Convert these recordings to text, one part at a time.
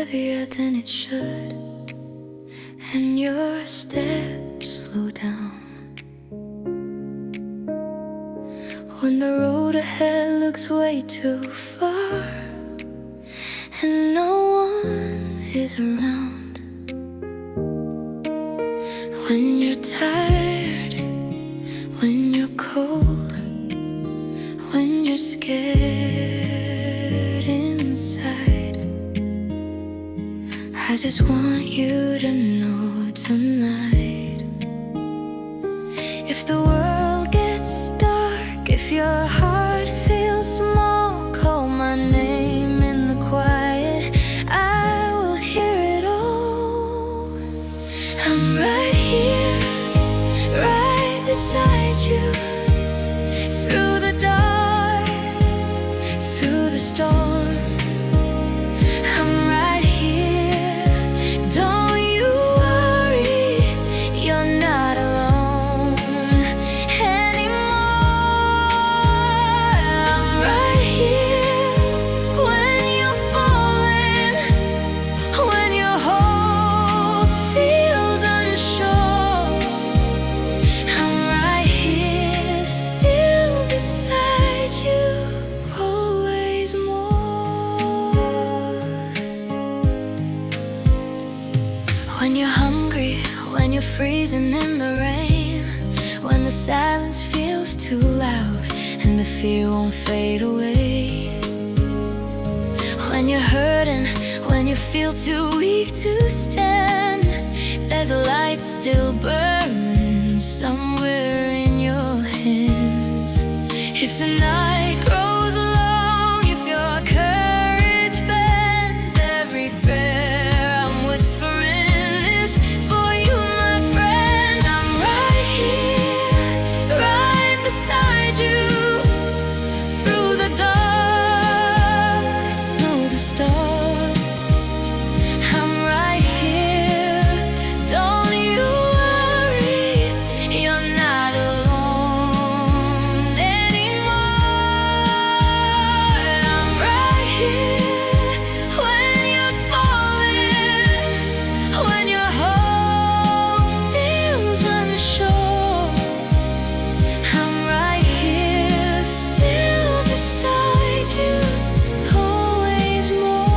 heavier than it should, and your steps slow down. When the road ahead looks way too far and no one is around. When you're tired, when you're cold, when you're scared inside, I just want you to know tonight, if the world gets dark, if your heart feels small, call my name in the quiet, I will hear it all. I'm right here, right beside you, through the dark, through the storm. I'm right here, don't you worry, you're not alone anymore. I'm right here when you're falling, when your hope feels unsure. I'm right here, still beside you, always more. When you're hungry, when you're freezing in the rain, when the silence feels too loud and the fear won't fade away, when you're hurting, when you feel too weak to stand, there's a light still burning somewhere in your hands. If the night grows long, if your courage bends, every prayer I'm whispering is for you, my friend. I'm right here, right beside you, through the dark, through the storm. I'm right here, don't you worry, you're not alone anymore. I'm right here when you're falling, when your hope feels unsure. I'm right here, still beside you, always more.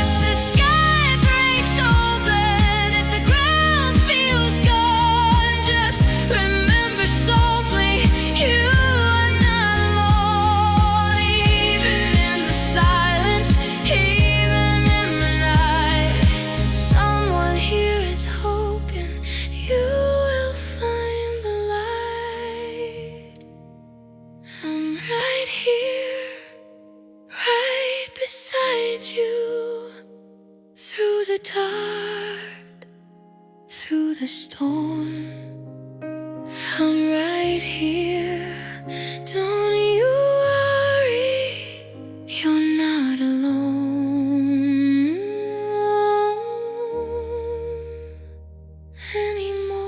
If the sky breaks open, if the ground feels gone, just remember softly, you are not alone. Even in the silence, even in the night, someone here is hoping you will find the light. I'm right here, right beside you, through the dark, through the storm. I'm right here, don't you worry, you're not alone anymore.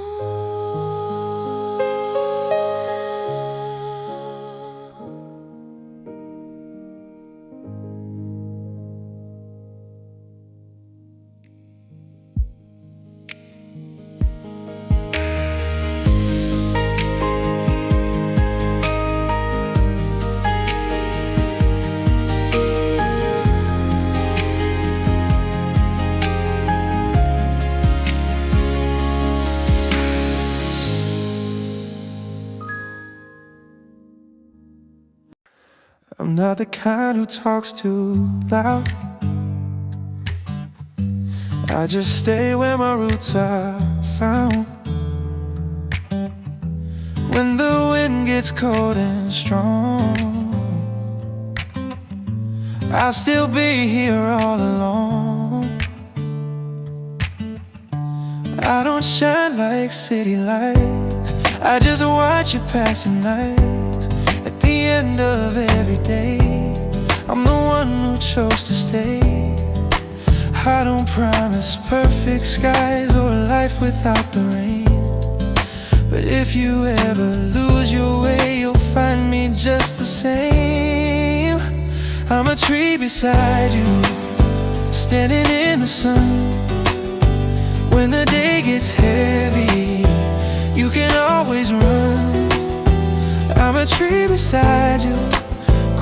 I'm not the kind who talks too loud. I just stay where my roots are found. When the wind gets cold and strong, I'll still be here all alone. I don't shine like city lights, I just watch you passing nights. At the end of every day, I'm the one who chose to stay. I don't promise perfect skies or a life without the rain, but if you ever lose your way, you'll find me just the same. I'm a tree beside you, standing in the sun. When the day gets heavy, you can always run. I'm a tree beside you,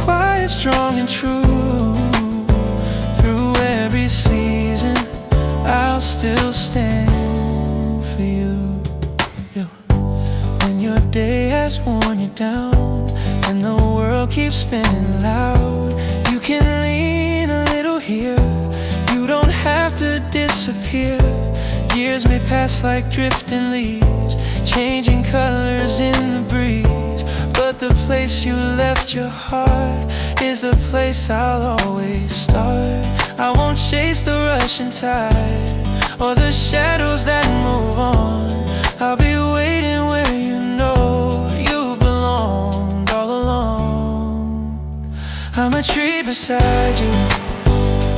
quiet, strong and true. Through every season, I'll still stand for you. When your day has worn you down and the world keeps spinning loud, you can lean a little here. You don't have to disappear. Years may pass like drifting leaves, changing colors in the breeze, but the place you left your heart is the place I'll always start. I won't chase the rushing tide or the shadows that move on. I'll be waiting where you know you belonged all along. I'm a tree beside you,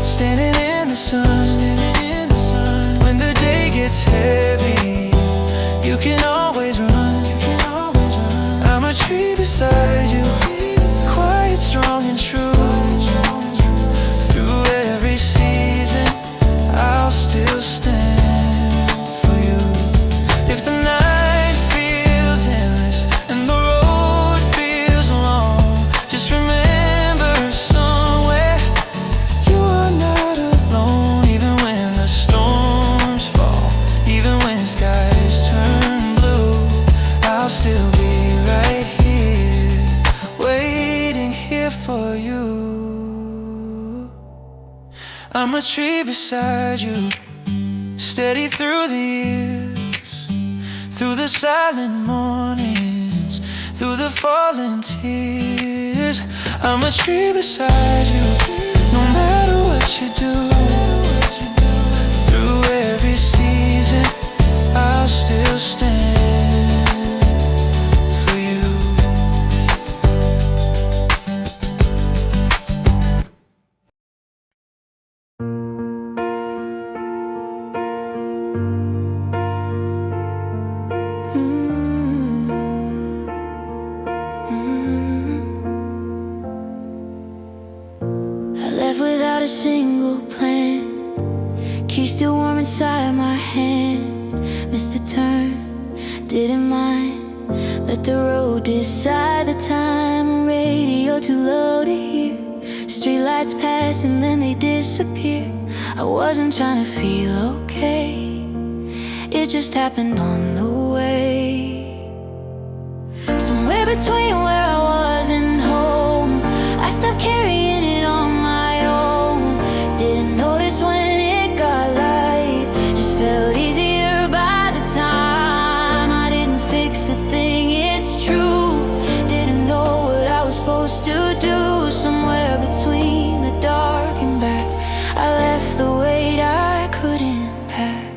standing in the sun. When the day gets heavy, you can always run. I'm a tree beside you, quiet, strong and true. Through every season, I'll still stand for you. If the night feels endless and the road feels long, just remember somewhere you are not alone. Even when the storms fall, even when skies turn blue, I'll still be right here, waiting here for you. I'm a tree beside you, steady through the years, through the silent mornings, through the falling tears. I'm a tree beside you, no matter what you do. Through every season, I'll still stand for you. I left without a single plan, key still warm inside my hand. Missed the turn, didn't mind, let the road decide the time. Radio too low to hear, streetlights pass and then they disappear. I wasn't trying to feel okay, it just happened on the way. Somewhere between where I was and home, I stopped carrying it on my own. Didn't notice when it got light, just felt easier by the time. I didn't fix a thing, it's true. Didn't know what I was supposed to do. Somewhere between the dark and back, I left the weight I couldn't pack.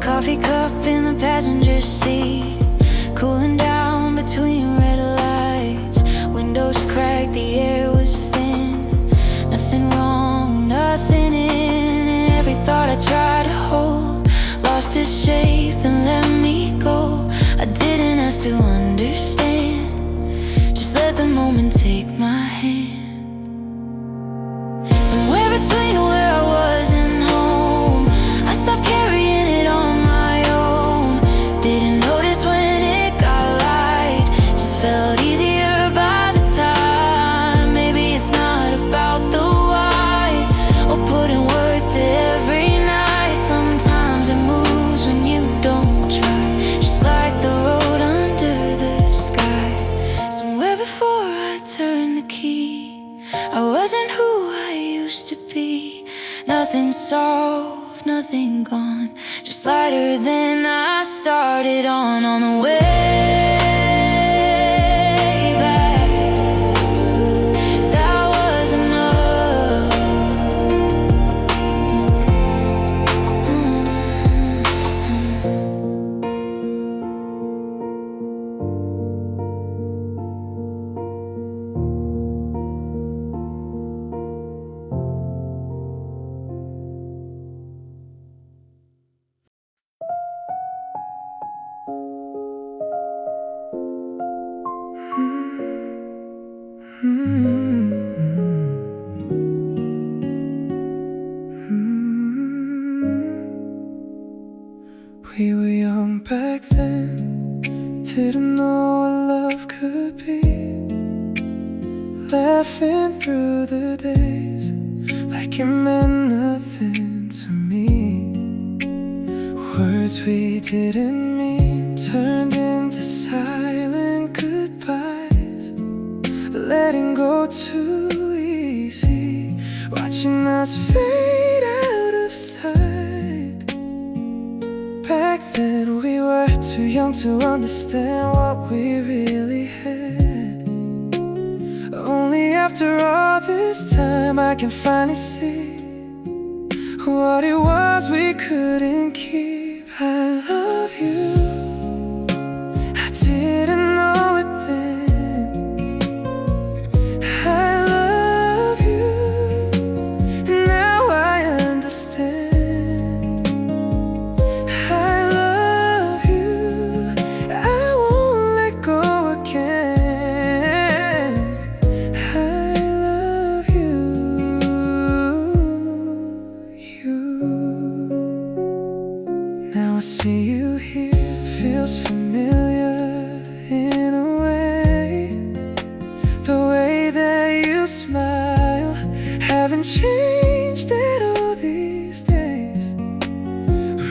Coffee cup in the passenger seat, cooling down between red lights. Windows cracked, the air was thin. Nothing wrong, nothing in. Every thought I tried to hold lost its shape, then let me go. I didn't ask to understand, just let the moment take my hand. Somewhere between where I was and home, I stopped carrying it on my own. Didn't notice when it got light, just felt easier by the time. Maybe it's not about the why or putting words to every night. Sometimes it moves when you don't try, just like the road under the sky. Somewhere before I turned the key, I wasn't who I used to be. Nothing solved, nothing gone, just lighter than I started on the way back. That was enough. through the days like it meant nothing to me. Words we didn't mean turned into silent goodbyes. Letting go too easy, watching us fade out of sight. Back then we were too young to understand what we really had. Only after all this time I can finally see what it was we couldn't keep. I love you, I didn't know it then. I love you, now I understand. I love you, I won't let go again. I love you, Now I see you here, feels familiar in a way. The way that you smile, haven't changed at all these days.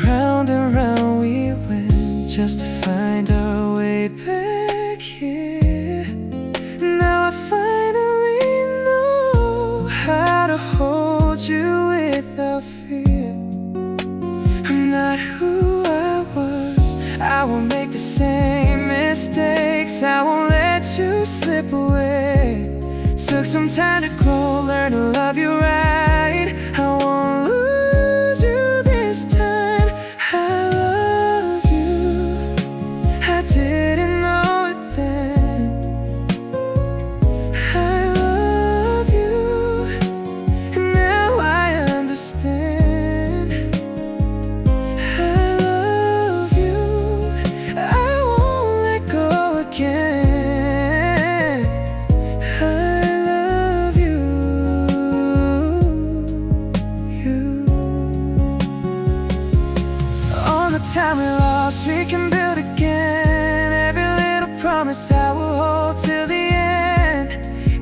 Round and round we went just to find our way back here. Now I finally know how to hold you without fear. I'm not who I was, I won't make the same mistakes. I won't let you slip away. Took some time to grow, learn to love you right. I won't lose you this time. I love you, I didn't know it then. I love you, and now I understand. I love you, I won't let go again. I love you. All the time we lost, we can build again. Every little promise I will hold till the end.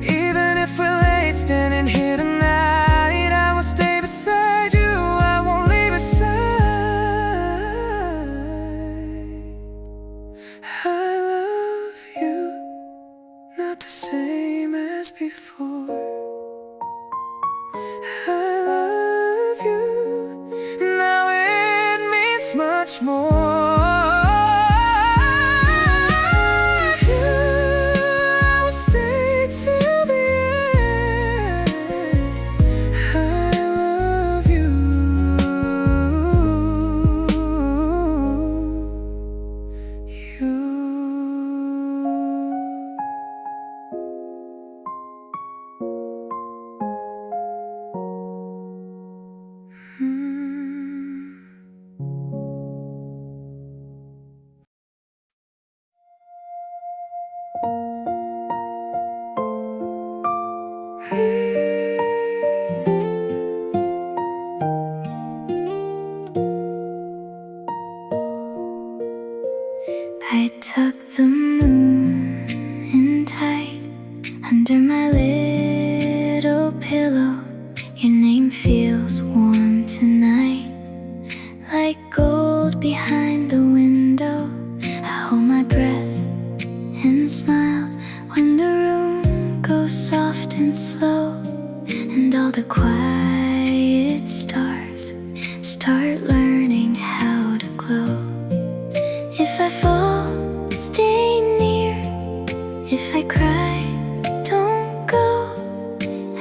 Even if we're late, standing here tonight, I will stay beside you, I won't leave aside. I love you, not the same as before. I love you, now it means much more. I will stay till the end. I love you. I tuck the moon in tight under my little pillow. Your name feels warm tonight, like gold behind the window. I hold my breath and smile when the room goes soft and slow, and all the quiet stars start learning how to glow. If I fall, stay near. If I cry, don't go.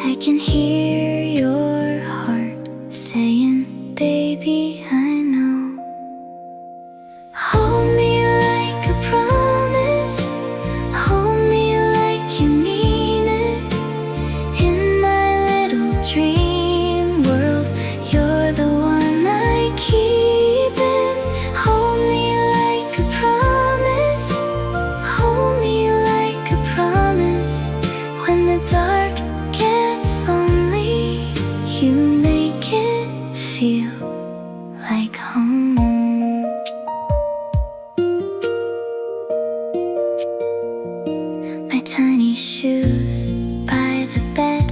I can hear your heart saying, baby, I know. Hold me like a promise, hold me like you mean it. In my little dream world, you're the one I keep in. Hold me like a promise, hold me like a promise. When the dark gets lonely, you make it feel like home. My tiny shoes by the bed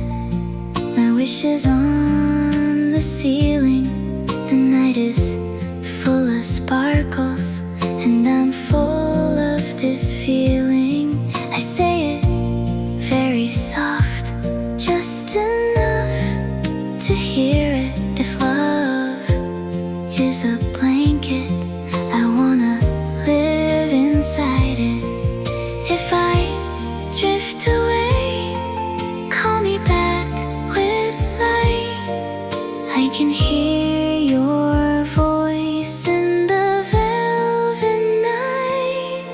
is a blanket. I wanna live inside it. If I drift away, call me back with light. I can hear your voice in the velvet night.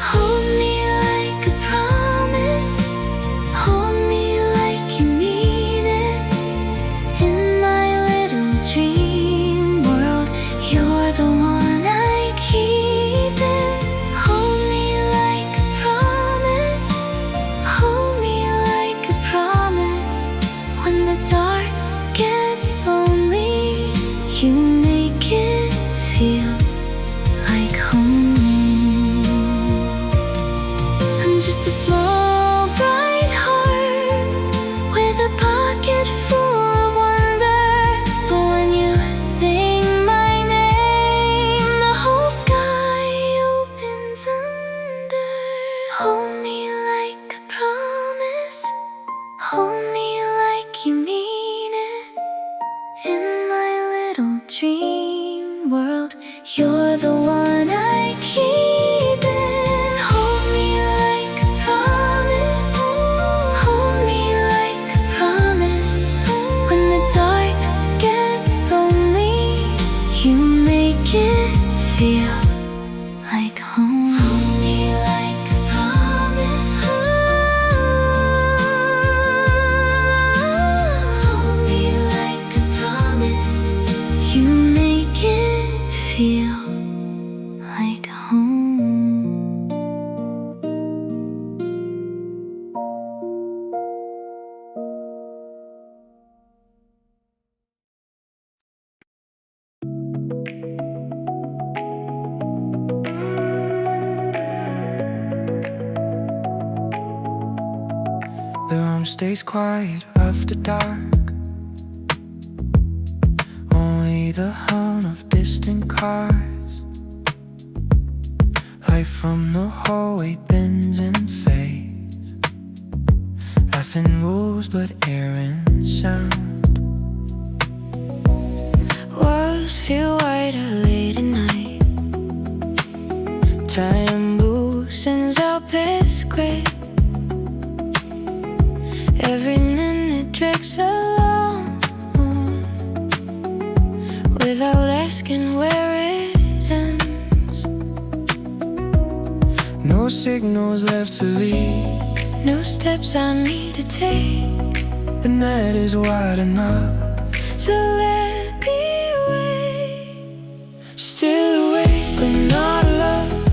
Hold me like a promise. Hold me like you mean it. In my little dream world, you're the one I keep in. Hold me like a promise. Hold me like a promise. When the dark gets lonely, you make it feel like home. I'm just a small bright heart with a pocket full of wonder. But when you sing my name, the whole sky opens under. Hold me like a promise. Hold me like you mean it. In my little dream world, you're the one I keep in. Hold me like a promise. Hold me like a promise. When the dark gets lonely, you make it feel like home. Hold me like a promise. Hold me like a promise. You make it feel like home. The room stays quiet after dark. Only the hum of distant cars. Light from the hallway bends and fades. Nothing moves but air and sound. Walls feel whiter late at night. Time loosens our best grip. Every minute drags along without asking where it ends. No signals left to lead. No steps I need to take The night is wide enough. to let me wait. Still awake but not alone.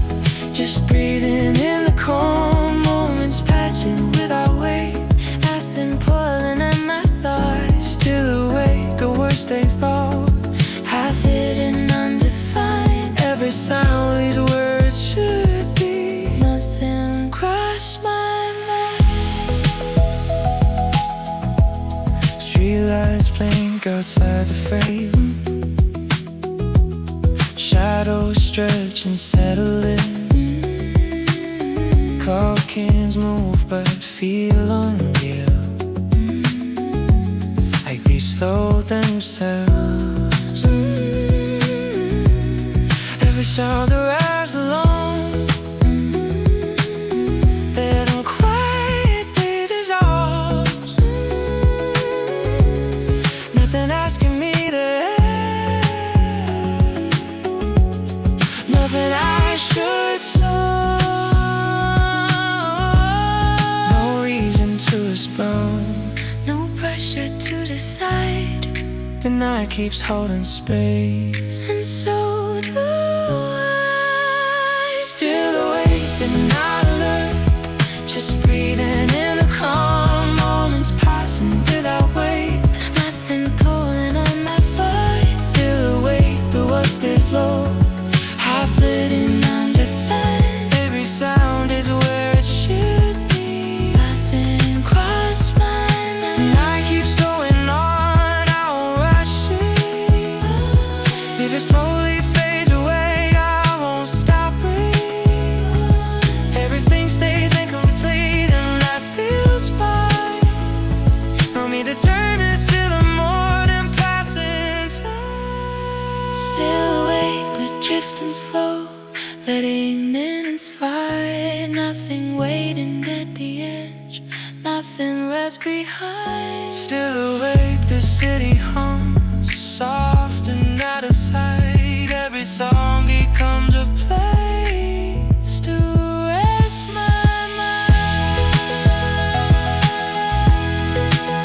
Just breathing in the calm moments, patching without weight. Nothing pulling at my thoughts. Still awake, the worst days fall. Half hidden, undefined. Every sound leaves where it should be. Nothing crossed my mind. Streetlights blink outside the frame. Shadows stretch and settle in. Clock cans move but feel unreal. Like they slow themselves. Every sound arrives alone. Let them quietly dissolves. Nothing asking me to end. Nothing I should solve. No reason to respond. No pressure to decide. The night keeps holding space. And so do I. Still awake and not alert. Just breathing in the calm moments, passing without weight. Nothing pulling on my thoughts. Still awake, the worst is low. Half lit and undefined. Every sound is where it should be. Nothing crossed my mind. Night keeps going on, I won't rush it. If it slowly fades away, I won't stop it. Everything stays incomplete and that feels fine. No need to turn this into more than passing time. and slow, letting in and slide. Nothing waiting at the edge, nothing left behind. Still awake, the city hums, soft and out of sight. Every song becomes a place To rest my mind,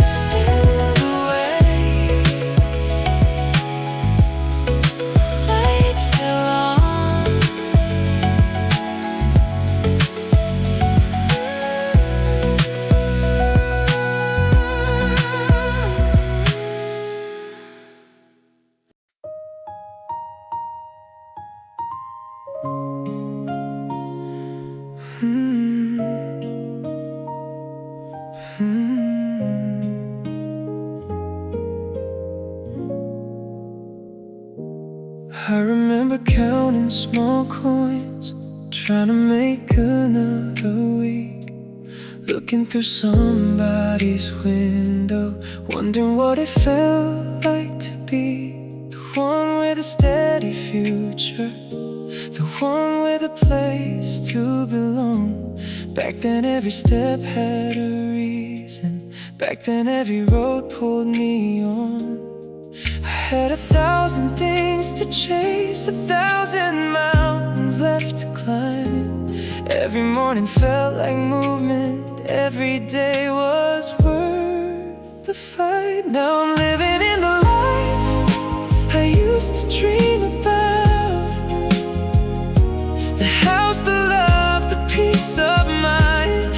still awake, lights still on. I remember counting small coins, trying to make another week. Looking through somebody's window, wondering what it felt like to be the one with a steady future, the one with a place to belong. Back then every step had a reason, back then every road pulled me on. I had 1,000 things to chase, 1,000 mountains left to climb. Every morning felt like movement, every day was worth the fight. Now I'm living in the life I used to dream about, the house, the love, the peace of mind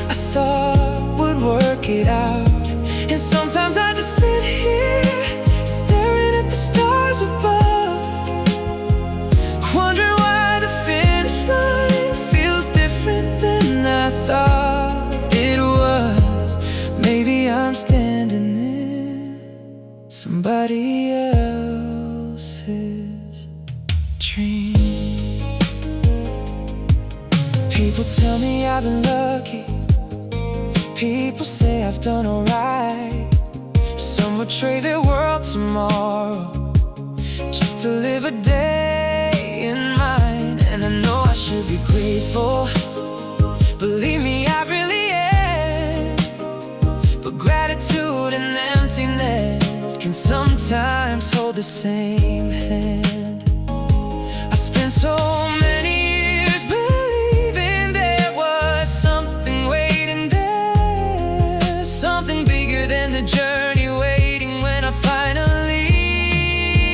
I thought would work it out. And sometimes I just sit here staring at the stars above, wondering why the finish line feels different than I thought it was. Maybe I'm standing in somebody else's dream. People tell me I've been lucky, people say I've done alright. Some would trade their world tomorrow just to live a day in mine. And I know I should be grateful, believe me, I really am. But gratitude and emptiness can sometimes hold the same hand. I spent so many years believing there was something waiting there, something bigger than the journey waiting when I finally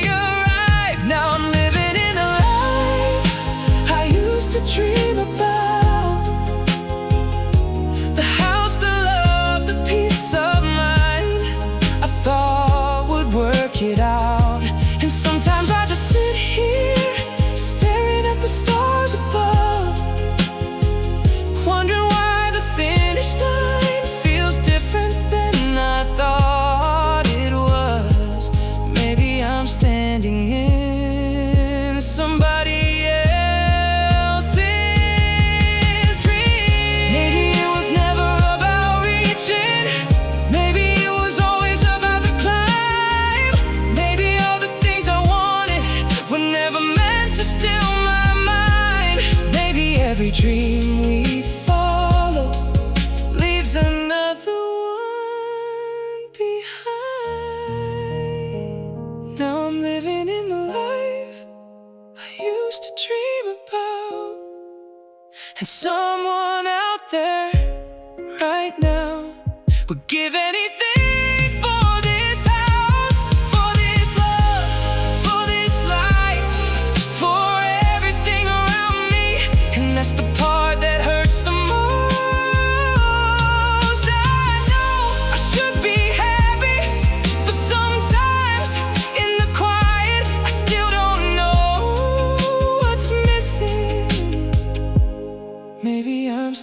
arrived. Now I'm living in the life I used to dream about, the house, the love, the peace of mind I thought would work it out. And sometimes I just sit here staring at the stars above, wondering why the finish line feels different than I thought it was. Maybe I'm standing in somebody else's dream. Maybe it was never about reaching, maybe it was always about the climb. Maybe all the things I wanted were never meant to steal my mind. Maybe every dream we follow leaves another one behind. Now I'm living in the life I used to dream about, and someone out there right now would give anything for this house, for this love, for this life, for everything around me. And that's the part that hurts the most. I know I should be happy, but sometimes in the quiet I still don't know what's missing. Maybe I'm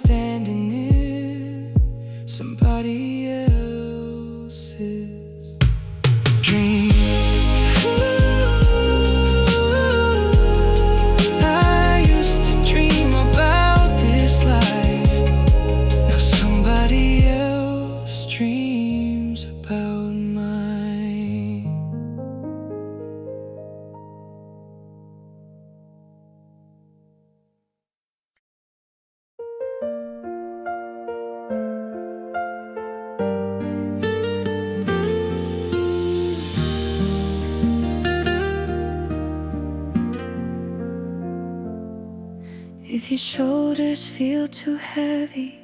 If your shoulders feel too heavy,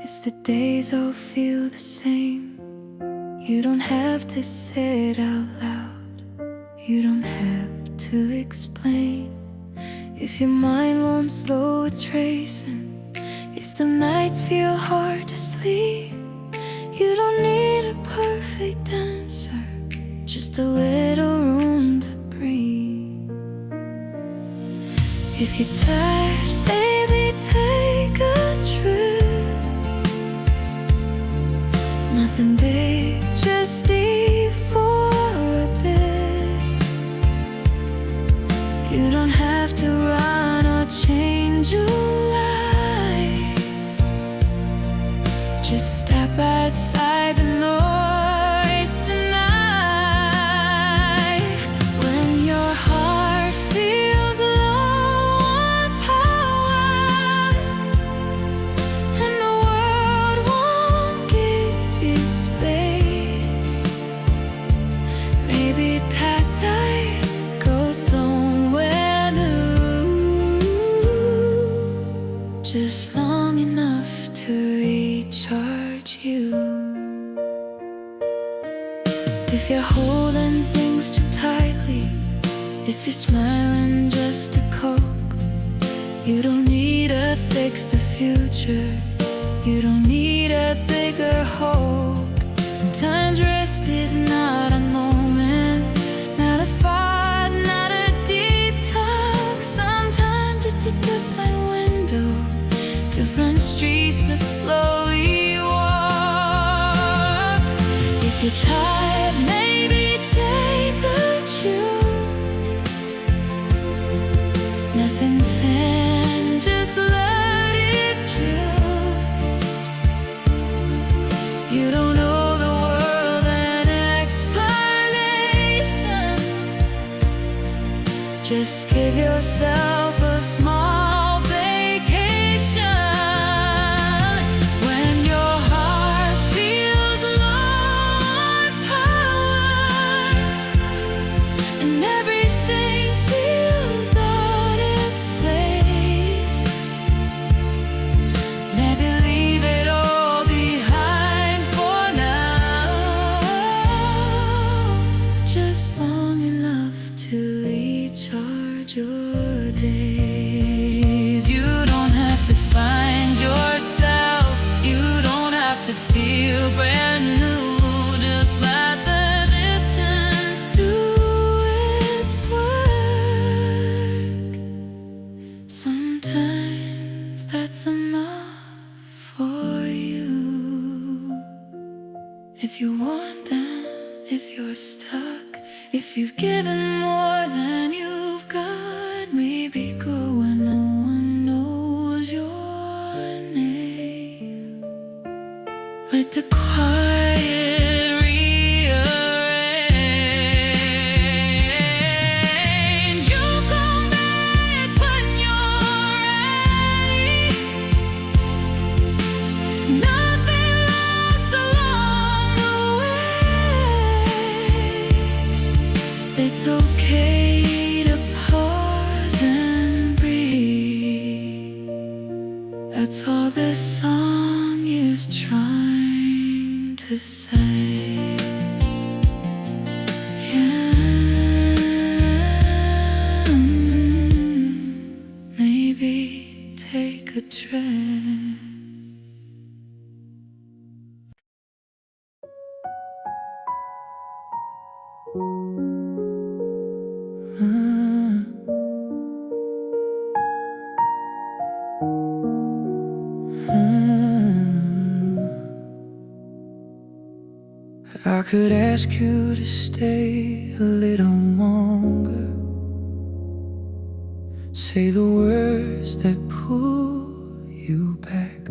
it's the days all feel the same. You don't have to say it out loud, you don't have to explain. If your mind won't slow its racing, if the nights feel hard to sleep, you don't need a perfect answer, just a little room to breathe. If you're tired, baby, take a trip. Nothing big, just leave for a bit. You don't have to run or change your life, just step outside the noise tonight. When your heart feels low on power and the world won't give you space, maybe pack light, go somewhere new, just long enough to recharge you. If you're holding things too tightly, if you're smiling just to cope, you don't need to fix the future, you don't need a bigger hope. Sometimes rest is not a moment, not a thought, not a deep talk. Sometimes it's a different window, different streets to slowly walk. If you're tired, maybe take a tube. Nothing planned, just let it drift. You don't owe the world an explanation, just give yourself a small vacation. When your heart feels low on power and everything feels out of place, maybe leave it all behind for now, just long enough to recharge your days. You don't have to find yourself, you don't have to feel brand new, just let the distance do its work. Sometimes that's enough for you. If you're worn down, if you're stuck, if you've given more than you've got, maybe go where no one knows your name. Let the quiet rearrange. You'll come back when you're ready. Nothing lost along the way. It's okay to pause and breathe. That's all this song is trying to say. Yeah. Maybe take a trip. I could ask you to stay a little longer, say the words that pull you back,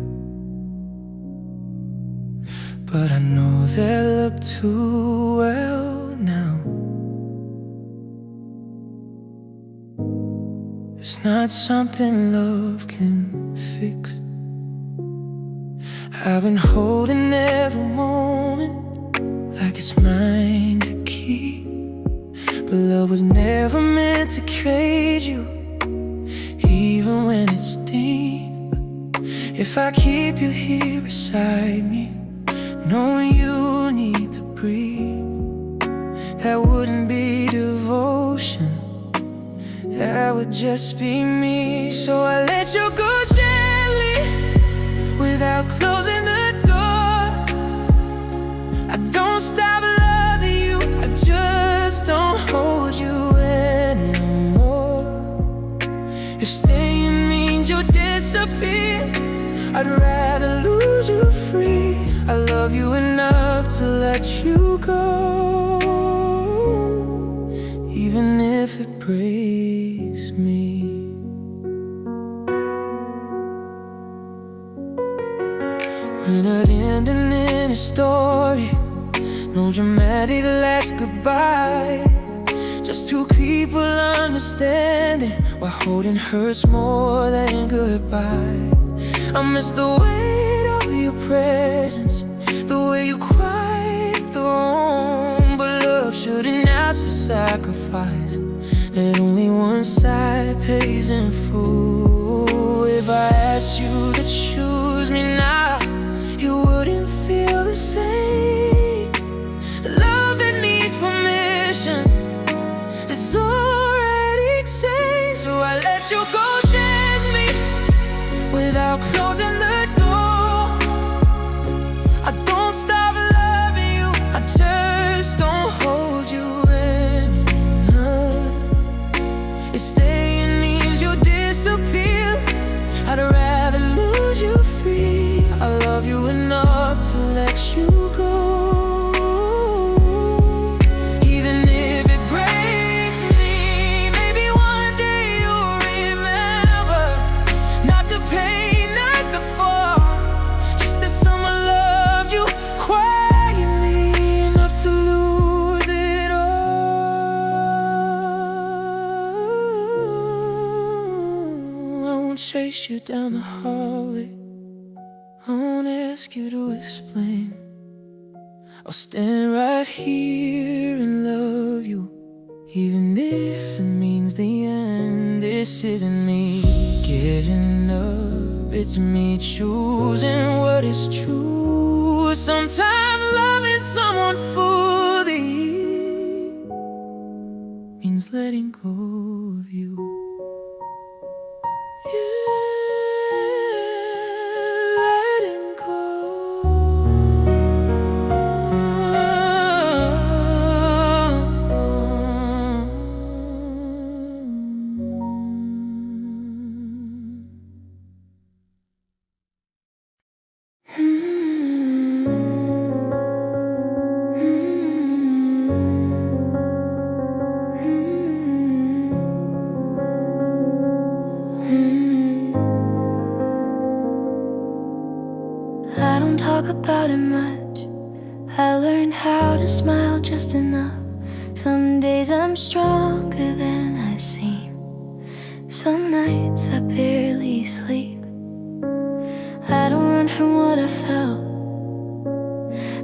but I know they look too well now. It's not something love can fix. I've been holding every moment like it's mine to keep, but love was never meant to cage you. even when it's deep. If I keep you here beside me, knowing you need to breathe, that wouldn't be devotion, that would just be me. So I let you go gently, without closing the door. I don't stop loving you, I just don't hold you anymore. If staying means you'll disappear, I'd rather lose you free. I love you enough to let you go, even if it breaks me. We're not ending in a story, no dramatic last goodbye, just two people understanding why holding hurts more than goodbye. I miss the weight of your presence, the way you quiet the room. But love shouldn't ask for sacrifice, that only one side pays in full. If I asked you to choose me now, you wouldn't feel the same. Love that needs permission is already exchanged. So I let you go gently, without closing the door. I don't stop loving you, I just don't hold you anymore. If staying means you disappear, I'd rather lose you free. I love you enough to let you go, even if it breaks me. Maybe one day you'll remember, not the pain, not the fall, just that someone loved you quietly enough to lose it all. I won't chase you down the hallway, I won't ask you to explain. I'll stand right here and love you, even if it means the end. This isn't me getting up, it's me choosing what is true. Sometimes loving someone fully means letting go of you. Letting go. I don't talk about it much, I learned how to smile just enough. Some days I'm stronger than I seem, some nights I barely sleep. I don't run from what I felt,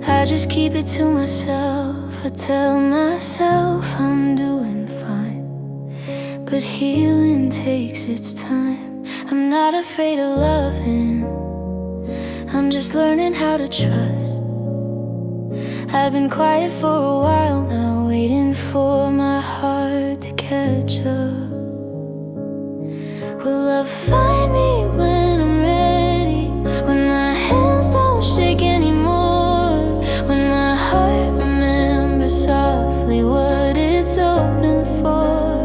I just keep it to myself. I tell myself I'm doing fine, but healing takes its time. I'm not afraid of loving, I'm just learning how to trust. I've been quiet for a while now, waiting for my heart to catch up. Will love find me when I'm ready, when my hands don't shake anymore, when my heart remembers softly what it's open for.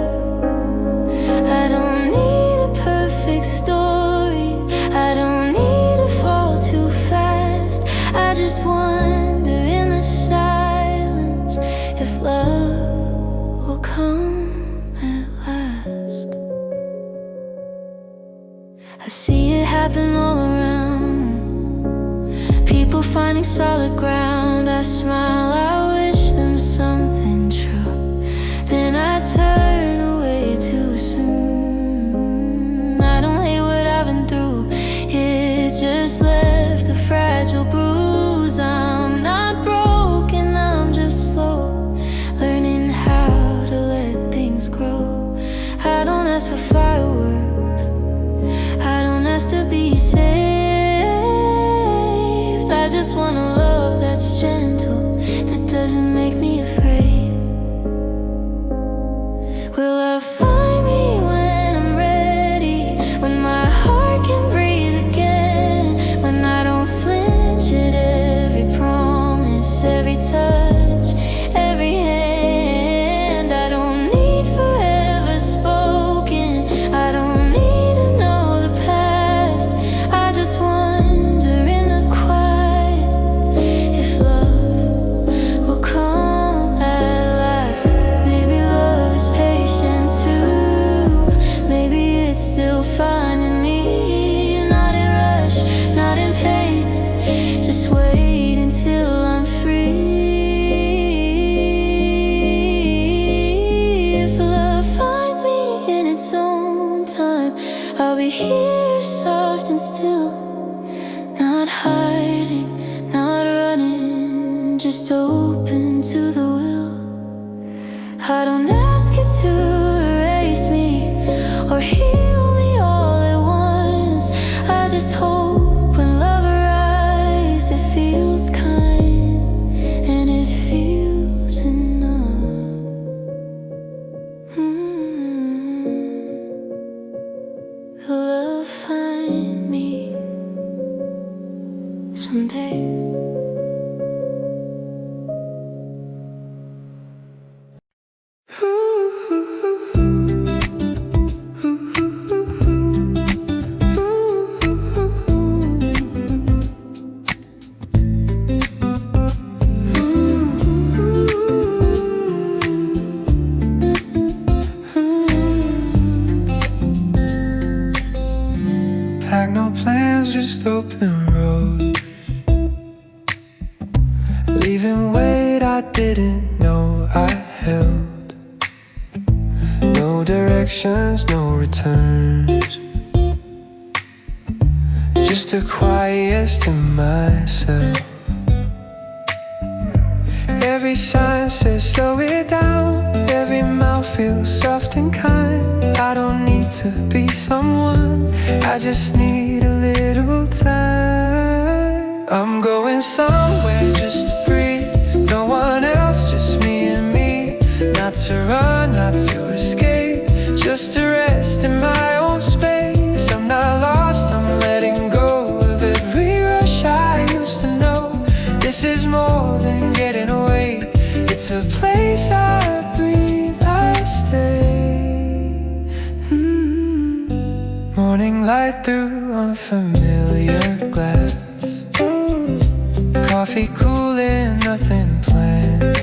I don't need a perfect story, I don't need to fall too fast. I just wonder in the silence if love will come at last. I see it happen all around, people finding solid ground. I smile, I wish them something true, then I turn away too soon. I don't hate what I've been through, it just left a fragile bruise. I'm not broken, I'm just slow, learning how to let things grow. I don't ask for fireworks, Will love find me when I'm ready? When my heart can breathe again? When I don't flinch at every promise, every touch, every hand? I don't need forever spoken. I don't need to know the past. I just wonder in the quiet if love will come at last. Maybe love is patient too. Maybe it's still finding me. Not in rush, not in pain. Just wait until I'm free. If love finds me in its own time, I'll be here soft and still. Not hiding, not running, just open to the will. I don't ask you to erase me or heal me all at once. I just hope when love arrives, it feels kind and it feels enough. Will love find me someday? Pack no plans, just open road. Leaving weight I didn't know I held. No directions, no returns. Just a quiet yes to myself. Every sign says slow it down. Every mouth feels soft and kind. I don't need to be someone, I just need a little time. I'm going somewhere just to breathe. No one else, just me and me. Not to run, not to escape, just to rest in my own space. I'm not lost, I'm letting go of every rush I used to know. This is more than getting away. It's a place I breathe, I stay. Morning light through unfamiliar glass. Coffee cooling, nothing planned.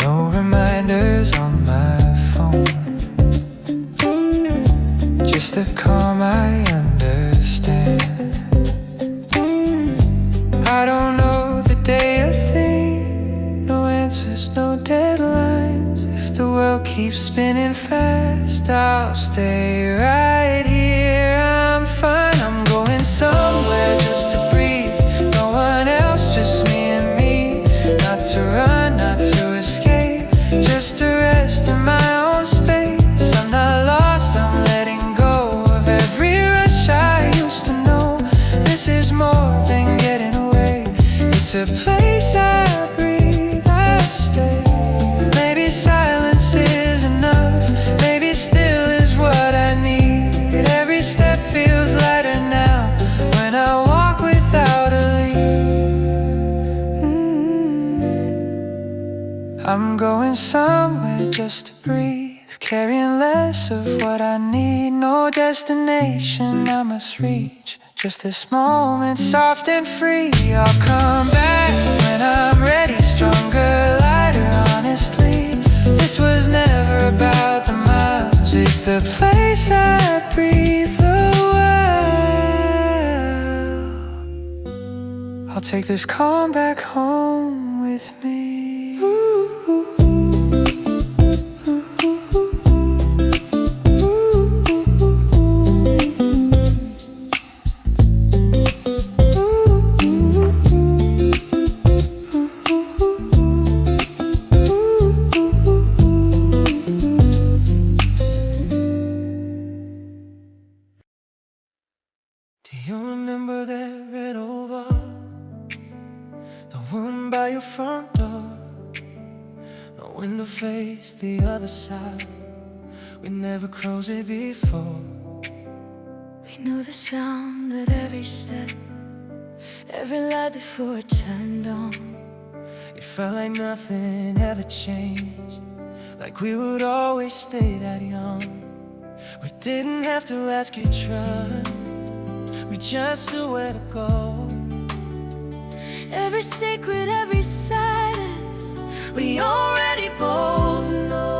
No reminders on my phone. Just a calm I understand. I don't know the day a thing. No answers, no deadlines. If the world keeps spinning fast, I'll stay right here. I'm fine, I'm going somewhere just to breathe. No one else, just me and me. Not to run, not to escape, just to rest in my own space. I'm not lost, I'm letting go of every rush I used to know. This is more than getting away. It's a place I breathe, I stay. Maybe silence is enough. Maybe still is what I need. Every step feels lighter now when I walk without a lead. I'm going somewhere just to breathe. Carrying less of what I need. No destination I must reach. Just this moment, soft and free. I'll come back when I'm ready. Stronger, lighter, honestly. This was never about the miles. It's the place I breathe the well. I'll take this calm back home with me. Do you remember that red Rover, the one by your front door? face the other side. We never crossed it before. We knew the sound at every step, every light before it turned on. It felt like nothing ever changed, like we would always stay that young. We didn't have to ask each other, we just knew where to go. Every secret, every silence, we already both know.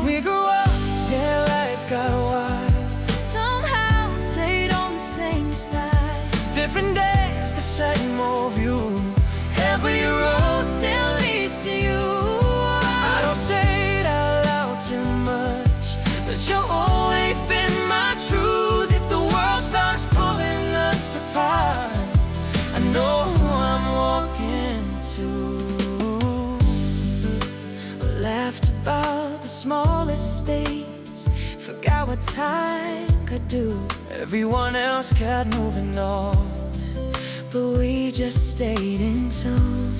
We grew up, yeah, life got wild, But somehow stayed on the same side. different days, the same old view. Every road still leads to you. I don't say it out loud too much, but you've always been my truth. If the world starts pulling us apart, I know who I'm walking to. We laughed about the smallest space, forgot what time could do. Everyone else kept moving on, But we just stayed in tune.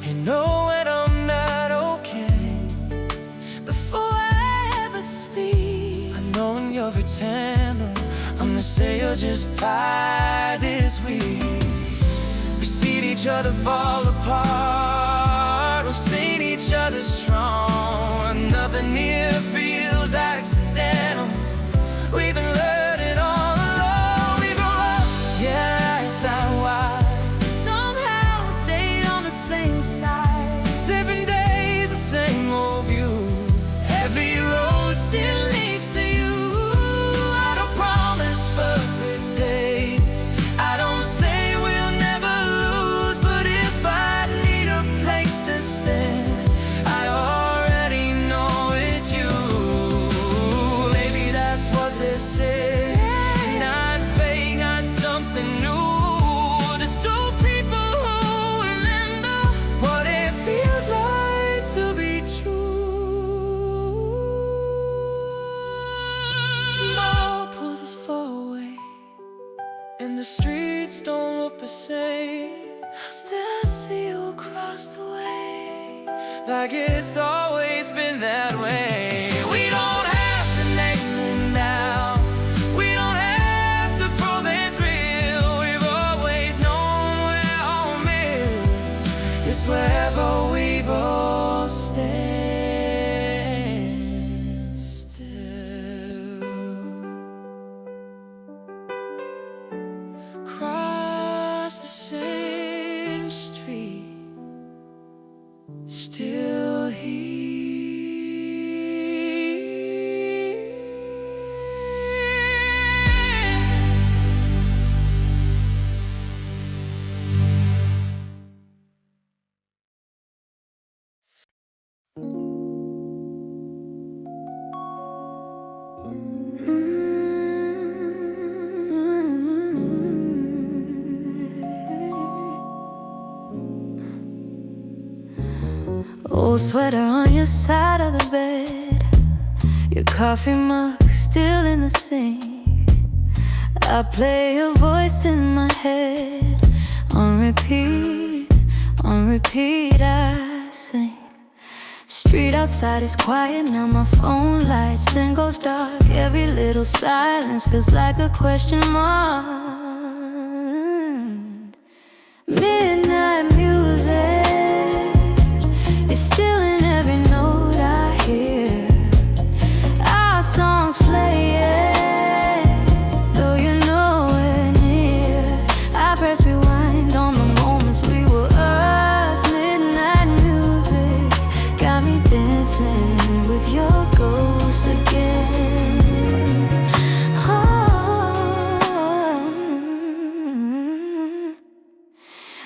you know when I'm not okay. Before I ever speak, I know when you're pretending, I'm gonna say you're just tired this week. We seen each other fall apart, we've seen each other strong. Nothing here feels accidental, we've been learning all along. We grew up, yeah, life that wild, somehow stayed on the same side. different days, the same old view. Every road still leads to you. I don't promise perfect days, I don't say we'll never lose, but if I need a place to stand, I already know it's you. Maybe that's what they say, not fake, not something new. Just two people who remember what it feels like to be true. Tomorrow pulls us far away, And the streets don't look the same, I'll still see you across the way. like it's always been that way. We don't have to name them now, we don't have to prove it's real. We've always known where home is, it's wherever we both stand still. Cross the same street, still here. Old sweater on your side of the bed, your coffee mug still in the sink. I play your voice in my head, on repeat I sing. Street outside is quiet, now my phone lights then goes dark. Every little silence feels like a question mark. Midnight music, it's still in every note I hear. Our songs playing, though you're nowhere near. I press rewind on the moments we were us. Midnight music got me dancing with your ghost again.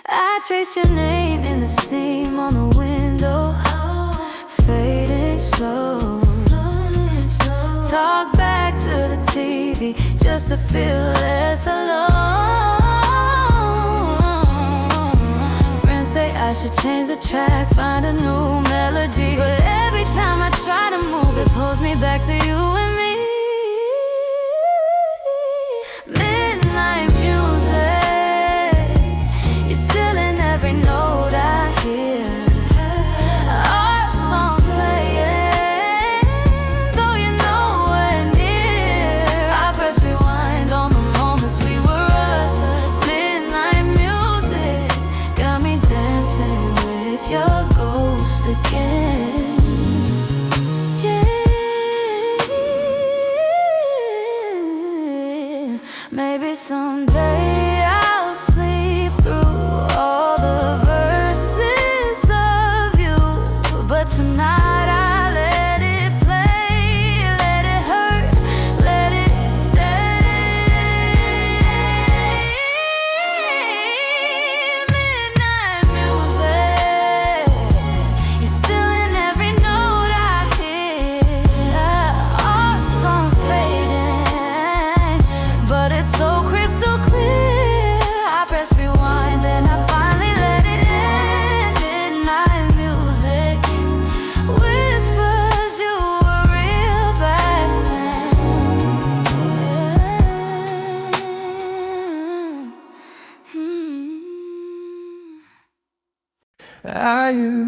I trace your name in the steam on the window, fading slow. Talk back to the TV just to feel less alone. Friends say I should change the track, find a new melody, but every time I try to move, it pulls me back to you and me. Midnight music, you're still in every note I hear. Our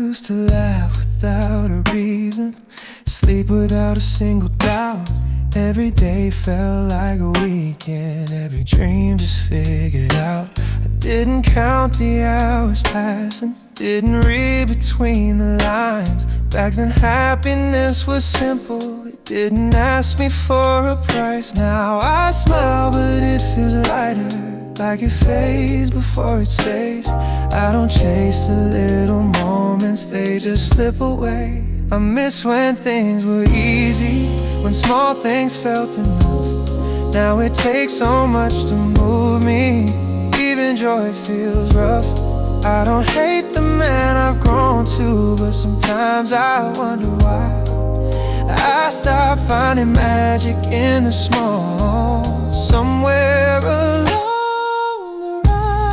used to laugh without a reason, sleep without a single doubt. Every day felt like a weekend, every dream just figured out. I didn't count the hours passing, didn't read between the lines. Back then happiness was simple, it didn't ask me for a price. Now I smile but it feels lighter, like it fades before it stays. I don't chase the little moments, they just slip away. I miss when things were easy, when small things felt enough. Now it takes so much to move me, even joy feels rough. I don't hate the man I've grown to, but sometimes I wonder why I stopped finding magic in the small. Somewhere along the ride,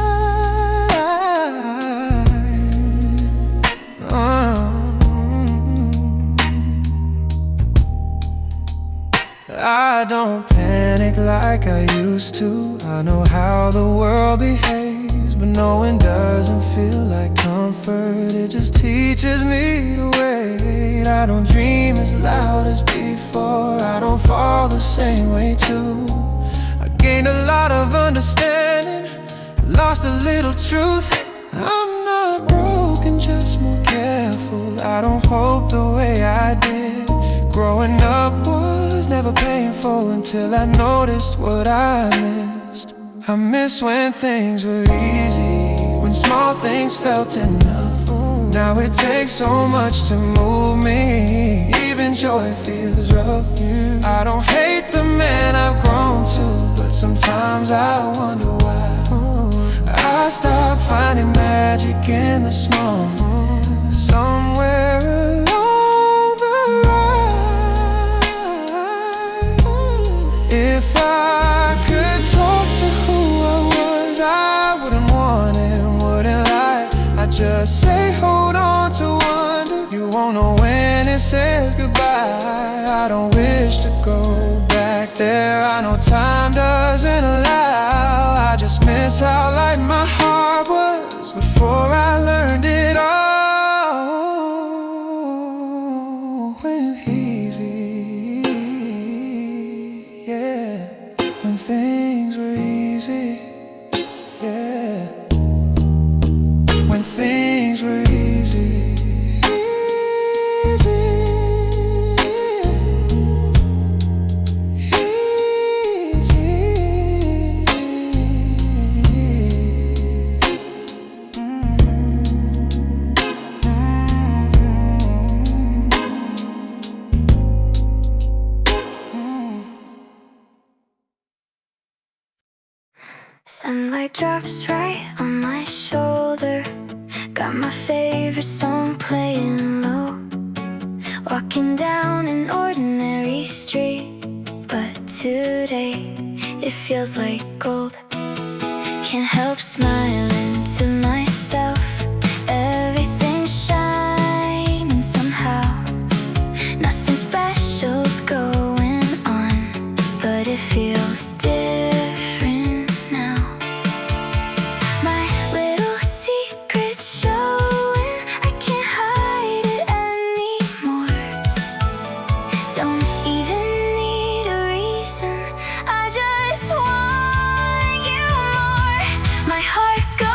I don't panic like I used to. I know how the world behaves, but knowing doesn't feel like comfort. It just teaches me to wait. I don't dream as loud as before, I don't fall the same way too. I gained a lot of understanding, lost a little truth. I'm not broken, just more careful. I don't hope the way I did. Growing up was never painful until I noticed what I missed. I miss when things were easy, when small things felt enough. Now it takes so much to move me, even joy feels rough. I don't hate the man I've grown to, but sometimes I wonder why I stopped finding magic in the small. Somewhere along the ride, if I could talk to who I was, I wouldn't want it, wouldn't lie. I'd just say hold on to wonder. You won't know when it says goodbye. I don't wish to go back there, I know time doesn't allow. I just miss how light my heart was before I learned it all. When easy, yeah. When things were easy, yeah. When things were easy, Sunlight drops right on my shoulder, got my favorite song playing low. Walking down an ordinary street, but today it feels like gold. Can't help smiling to myself, everything's shining somehow. Nothing special's going on, but it feels different now. My little secret showing, I can't hide it anymore. Don't even need a reason, I just want you more. My heart goes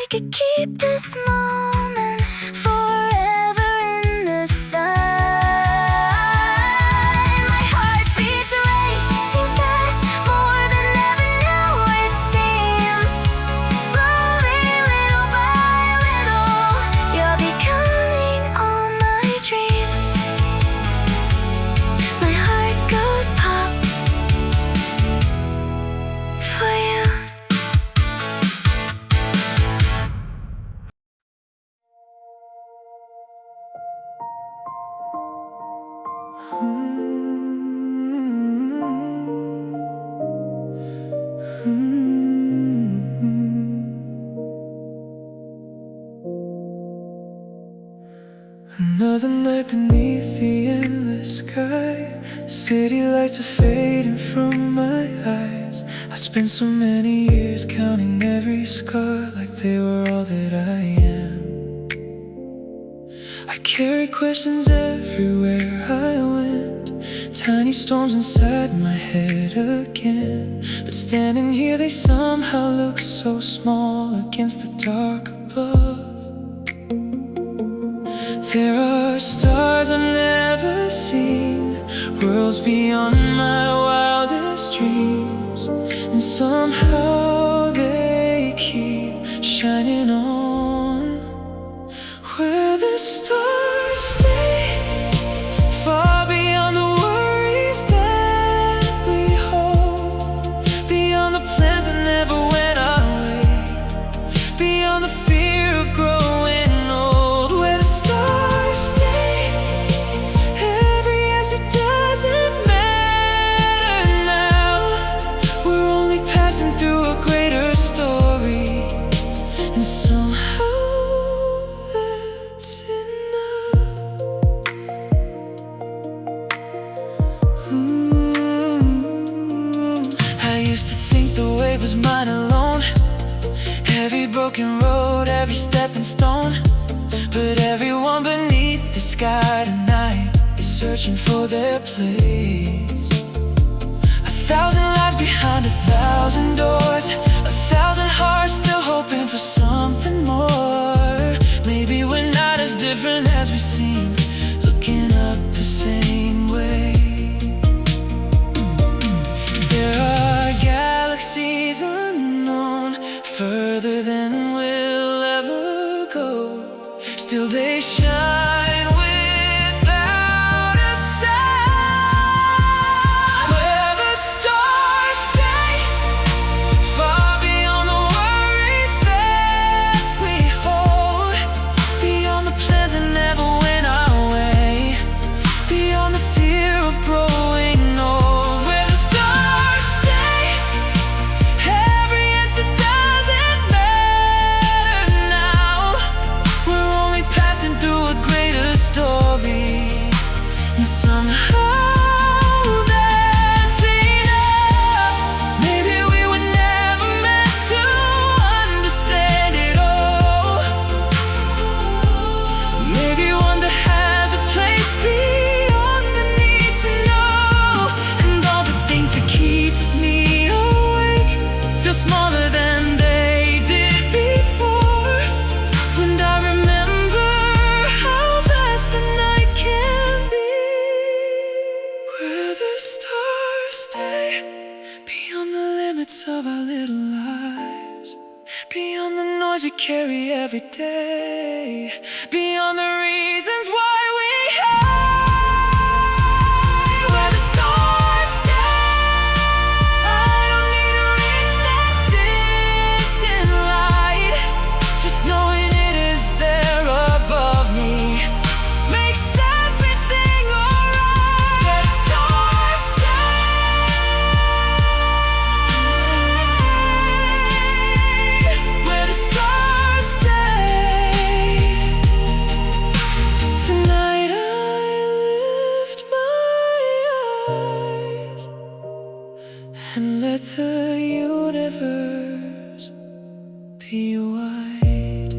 could keep this moment forever in the sun. My heart beats racing fast, more than ever now it seems. Slowly, little by little, you're becoming all my dreams. My heart goes pop for you. Another night beneath the endless sky. City lights are fading from my eyes. I spent so many years counting every scar like they were all that I am. I carry questions everywhere I went, tiny storms inside my head again. But standing here they somehow look so small against the dark above. There are stars I've never seen, worlds beyond my wildest dreams, and somehow they keep shining on. Where the stars stay, far beyond the worries that we hold, beyond the plans that never went our way, beyond the fear of growing old. Where the stars stay, every answer doesn't matter now. We're only passing through a greater story, and somehow that's enough. I used to think the way was mine alone, every broken road, every stepping stone. But everyone beneath the sky tonight is searching for their place. 1,000 lives behind 1,000 doors, 1,000 hearts still hoping for something more. Maybe we're not as different as we seem, looking up the same way. There are galaxies unknown, further than we'll ever go. Still they shine without a sound. Where the stars stay, far beyond the worries that we hold, beyond the plans that never went our way, beyond the fear of growing old. Where the stars stay, every answer doesn't matter now. We're only passing through a greater story, and somehow that's enough. Maybe we were never meant to understand it all. Maybe wonder has a place beyond the need to know. And all the things that keep me awake feel smaller than they did before. When I remember how vast the night can be. Where the stars stay, beyond the limits of our little lives, beyond the noise we carry every day, beyond the reasons why we hide. Where the stars stay, I don't need to reach that distant light, just knowing it is there above me makes everything alright. Where the stars stay, where the stars stay. Tonight I lift my eyes and let the universe be wide.